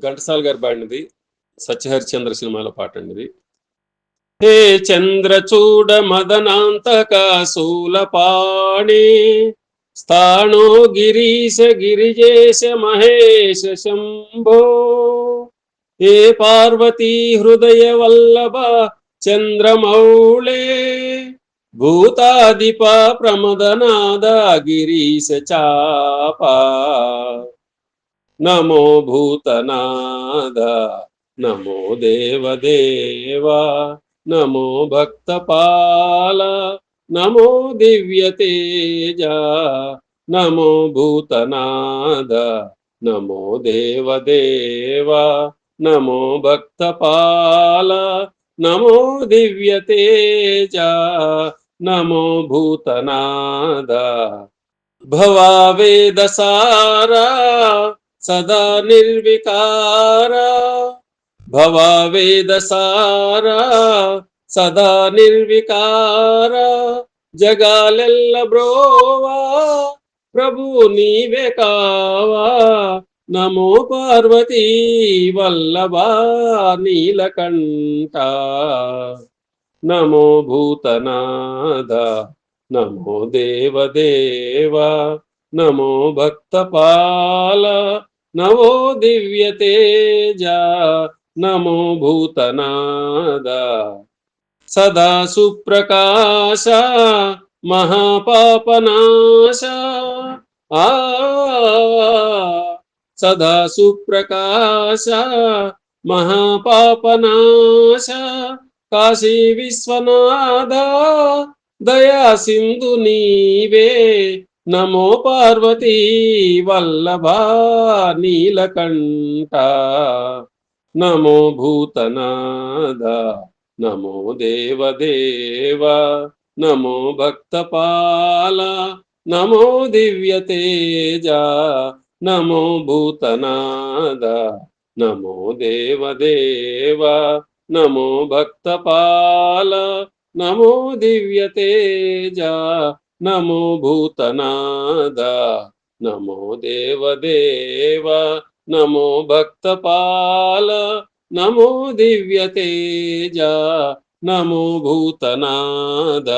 ఘంటసాల గారు పాడినది. 'సత్యహరిశ్చంద్ర' సినిమాలో పాటండి ఇది. హే చంద్రచూడ మదనాంతక శూలపాణి స్థాణో గిరీశ గిరిజేశ మహేశ శంభో ఏ పార్వతీ హృదయ వల్లభ చంద్రమౌళే భూతాదిప ప్రమదనాద గిరీశ చాపా నమో భూతనాద నమో దేవదేవా నమో భక్తపాల నమో దివ్యతేజ నమో భూతనాద నమో దేవదేవా నమో భక్తపాల నమో దివ్యతేజ నమో భూతనాద భవావేదసారా సదా నిర్వికార భవావేదసారా సదా నిర్వికార జగాలెల్ల బ్రోవా ప్రభు నీవే కావా నమో పార్వతీ వల్లభా నీలకంఠ నమో భూతనాద నమో దేవదేవా నమో భక్తపాల నమో దివ్యతేజ నమో భూతనాద సదా సుప్రకాశ మహాపాపనాశ ఆ సదా సుప్రకాశ మహాపాపనాశ కాశీ విశ్వనాథ దయా సింధు నీవే నమో పార్వతీ వల్లభా నీలకంఠ నమో భూతనాద నమో దేవదేవ నమో భక్తపాల నమో దివ్యతేజ నమో భూతనాద నమో దేవదేవ నమో భక్తపాల నమో దివ్యతేజ నమో భూతనాద నమో దేవదేవ నమో భక్తపాల నమో దివ్యతేజ నమో భూతనాద